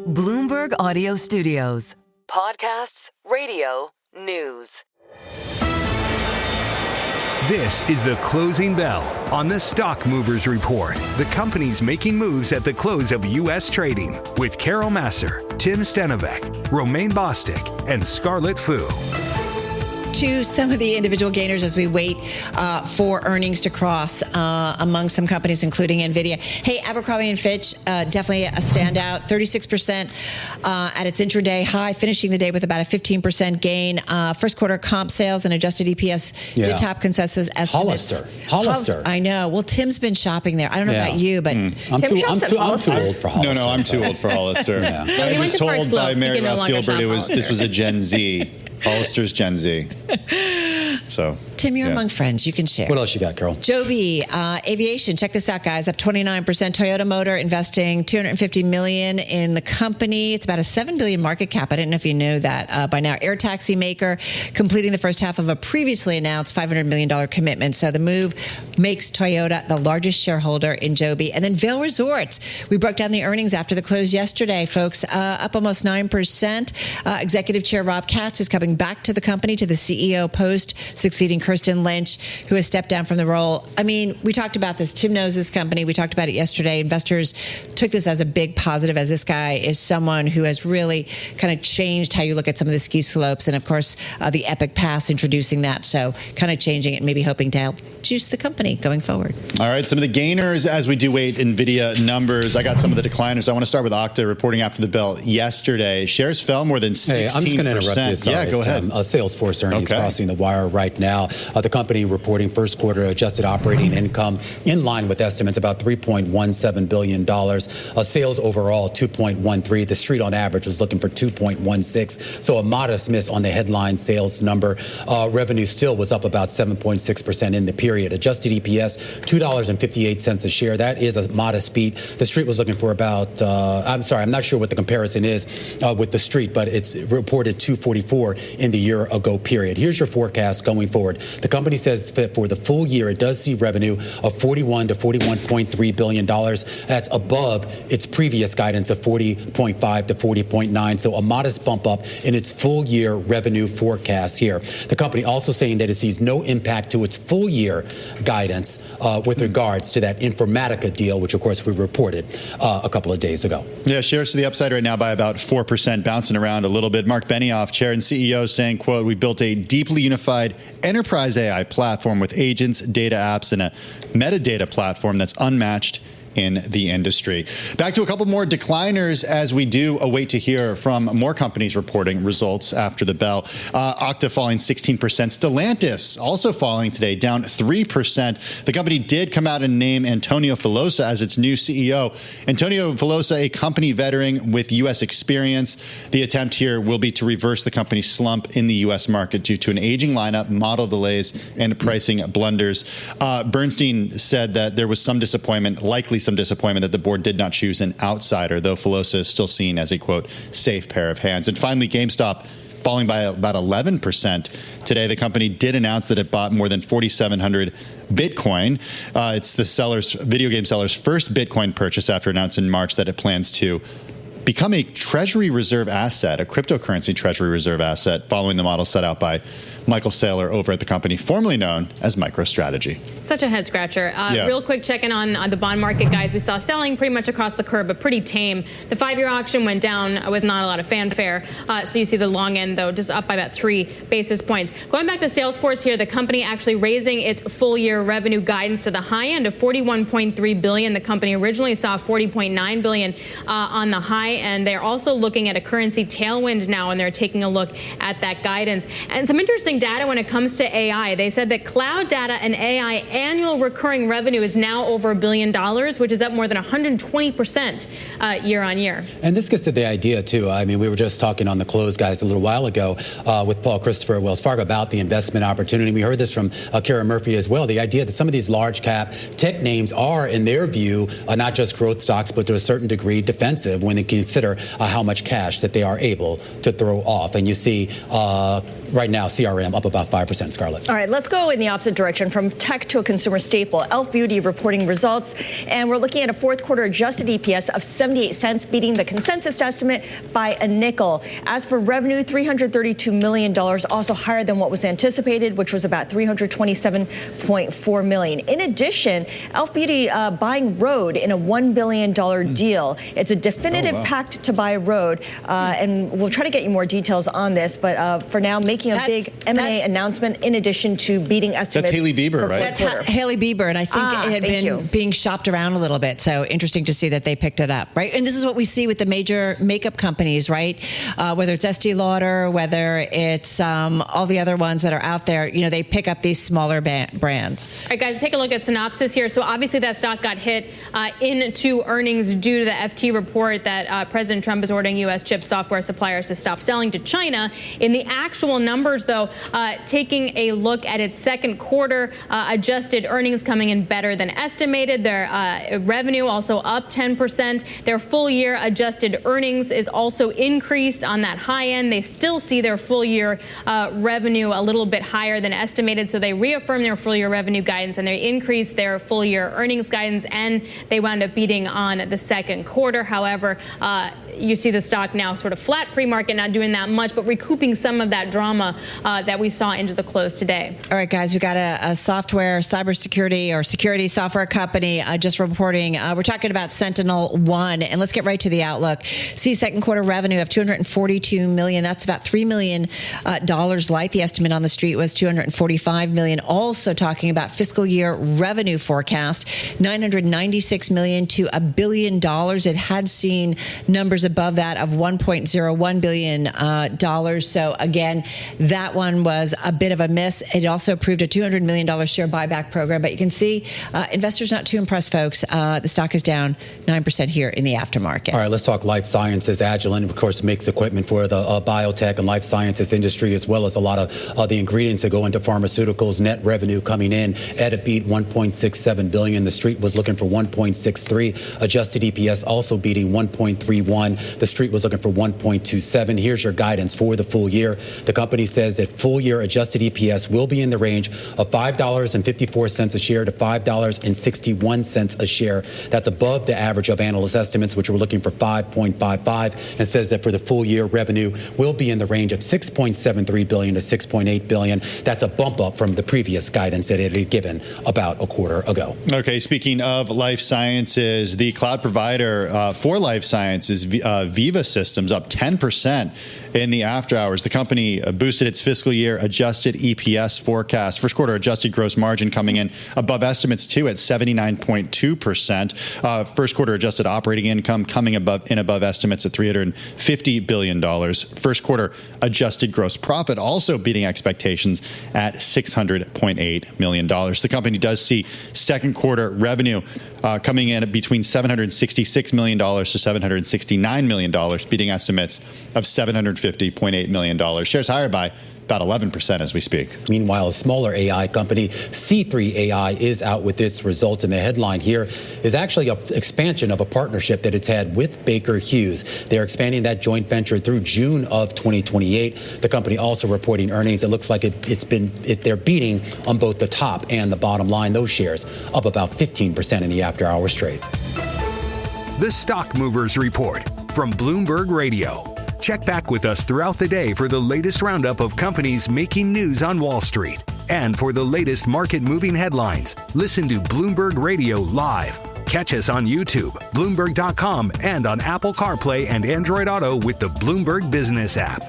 Bloomberg Audio Studios. Podcasts, radio, news. This is the closing bell on the Stock Movers Report. The companies making moves at the close of U.S. trading with Carol Massar, Tim Stenovec, Romaine Bostick, and Scarlet Fu. To some of the individual gainers as we wait for earnings to cross among some companies, including NVIDIA. Hey, Abercrombie & Fitch, definitely a standout, 36% at its intraday high, finishing the day with about a 15% gain. First quarter comp sales and adjusted EPS did top consensus estimates. Hollister. I know. Well, Tim's been shopping there. I don't know about you, but I'm too old for Hollister. No, I'm too old for Hollister. I was told by Mary Ross Gilbert this was a Gen Z. Hollister's Gen Z. So, Tim, you're among friends. You can share. What else you got, Carol? Joby Aviation. Check this out, guys. Up 29%. Toyota Motor investing $250 million in the company. It's about a $7 billion market cap. I didn't know if you knew that by now. Air taxi maker completing the first half of a previously announced $500 million commitment. So the move makes Toyota the largest shareholder in Joby. And then Vail Resorts. We broke down the earnings after the close yesterday, folks. Up almost 9%. Executive Chair Rob Katz is coming back to the company, to the CEO post, succeeding Kirsten Lynch, who has stepped down from the role. I mean, we talked about this. Tim knows this company. We talked about it yesterday. Investors took this as a big positive, as this guy is someone who has really kind of changed how you look at some of the ski slopes. And, of course, the Epic Pass introducing that. So kind of changing it and maybe hoping to help juice the company going forward. All right, some of the gainers as we do wait NVIDIA numbers. I got some of the decliners. I want to start with Okta reporting after the bell yesterday. Shares fell more than 16%. Hey, I'm just going to interrupt you. Sorry, yeah, go ahead. Salesforce earnings crossing the wire right now. The company reporting first quarter adjusted operating income in line with estimates, about $3.17 billion. Sales overall, 2.13. The street on average was looking for 2.16. So a modest miss on the headline sales number. Revenue still was up about 7.6% in the period. Adjusted EPS, $2.58 a share. That is a modest beat. The street was looking for about, I'm not sure what the comparison is with the street, but it's reported $2.44 in the year ago period. Here's your forecast going forward. The company says that for the full year, it does see revenue of $41 to $41.3 billion. That's above its previous guidance of $40.5 to $40.9. So a modest bump up in its full year revenue forecast here. The company also saying that it sees no impact to its full year guidance with regards to that Informatica deal, which of course we reported a couple of days ago. Yeah, shares to the upside right now by about 4%, bouncing around a little bit. Mark Benioff, chair and CEO, saying, quote, "We built a deeply unified enterprise AI platform with agents, data apps, and a metadata platform that's unmatched in the industry." Back to a couple more decliners as we do await to hear from more companies reporting results after the bell. Okta falling 16%. Stellantis also falling today, down 3%. The company did come out and name Antonio Filosa as its new CEO. Antonio Filosa, a company veteran with U.S. experience. The attempt here will be to reverse the company's slump in the U.S. market due to an aging lineup, model delays, and pricing blunders. Bernstein said that there was some disappointment, likely some disappointment, that the board did not choose an outsider, though Filosa is still seen as a, quote, safe pair of hands. And finally, GameStop falling by about 11% today. The company did announce that it bought more than 4,700 Bitcoin. It's the video game seller's first Bitcoin purchase after announcing in March that it plans to become a treasury reserve asset, a cryptocurrency treasury reserve asset, following the model set out by Michael Saylor over at the company formerly known as MicroStrategy. Such a head scratcher. Real quick check-in on the bond market, guys. We saw selling pretty much across the curve, but pretty tame. The 5-year auction went down with not a lot of fanfare. So you see the long end, though, just up by about 3 basis points. Going back to Salesforce here, the company actually raising its full-year revenue guidance to the high end of $41.3 billion. The company originally saw $40.9 billion on the high end. They're also looking at a currency tailwind now, and they're taking a look at that guidance. And some interesting data when it comes to AI. They said that cloud data and AI annual recurring revenue is now over $1 billion, which is up more than 120% year on year. And this gets to the idea, too. I mean, we were just talking on the close, guys, a little while ago with Paul Christopher at Wells Fargo about the investment opportunity. We heard this from Kara Murphy as well. The idea that some of these large cap tech names are, in their view, not just growth stocks, but to a certain degree defensive when they consider how much cash that they are able to throw off. And you see right now, CRM up about 5%, Scarlett. All right, let's go in the opposite direction from tech to a consumer staple. Elf Beauty reporting results, and we're looking at a fourth quarter adjusted EPS of 78 cents, beating the consensus estimate by a nickel. As for revenue, $332 million, also higher than what was anticipated, which was about $327.4 million. In addition, Elf Beauty buying Rode in a $1 billion deal. It's a definitive pact to buy Rode, and we'll try to get you more details on this, but for now, making a big M&A announcement in addition to beating estimates. That's Hailey Bieber, right? That's Hailey Bieber, and I think it had been being shopped around a little bit, so interesting to see that they picked it up, right? And this is what we see with the major makeup companies, right? Whether it's Estee Lauder, whether it's all the other ones that are out there, you know, they pick up these smaller brands. All right, guys, take a look at Synopsys here. So obviously that stock got hit into earnings due to the FT report that President Trump is ordering U.S. chip software suppliers to stop selling to China. In the actual numbers, though, taking a look at its second quarter, adjusted earnings coming in better than estimated. Their revenue also up 10%. Their full year adjusted earnings is also increased on that high end. They still see their full year revenue a little bit higher than estimated. So they reaffirm their full year revenue guidance and they increase their full year earnings guidance, and they wound up beating on the second quarter. However, you see the stock now sort of flat pre-market, not doing that much, but recouping some of that drama that we saw into the close today. All right, guys, we got a software, cybersecurity or security software company just reporting. We're talking about SentinelOne, and let's get right to the outlook. See second quarter revenue of $242 million. That's about $3 million light. The estimate on the street was $245 million. Also talking about fiscal year revenue forecast, $996 million to $1 billion. It had seen numbers above that of $1.01 billion. So again, that one was a bit of a miss. It also approved a $200 million share buyback program, but you can see investors not too impressed, folks. The stock is down 9% here in the aftermarket. All right, let's talk life sciences. Agilent, of course, makes equipment for the biotech and life sciences industry, as well as a lot of the ingredients that go into pharmaceuticals. Net revenue coming in at a beat, $1.67 billion. The street was looking for $1.63. Adjusted EPS also beating $1.31. The street was looking for $1.27. Here's your guidance for the full year. The company says that full year adjusted EPS will be in the range of $5.54 a share to $5.61 a share. That's above the average of analyst estimates, which were looking for 5.55, and says that for the full year revenue will be in the range of $6.73 billion to $6.8 billion. That's a bump up from the previous guidance that it had given about a quarter ago. Okay, speaking of life sciences, the cloud provider for life sciences, Veeva Systems, up 10% in the after hours. The company boosted its fiscal year adjusted EPS forecast. First quarter adjusted gross margin coming in above estimates too at 79.2%. First quarter adjusted operating income coming above estimates at $350 billion. First quarter adjusted gross profit also beating expectations at $600.8 million. The company does see second quarter revenue coming in at between $766 million to $769 million, beating estimates of $750.8 million. Shares higher by about 11% as we speak. Meanwhile, a smaller AI company, C3 AI, is out with its results. And the headline here is actually an expansion of a partnership that it's had with Baker Hughes. They're expanding that joint venture through June of 2028. The company also reporting earnings. It looks like they're beating on both the top and the bottom line. Those shares up about 15% in the after hours trade. The Stock Movers Report from Bloomberg Radio. Check back with us throughout the day for the latest roundup of companies making news on Wall Street. And for the latest market-moving headlines, listen to Bloomberg Radio live. Catch us on YouTube, Bloomberg.com, and on Apple CarPlay and Android Auto with the Bloomberg Business app.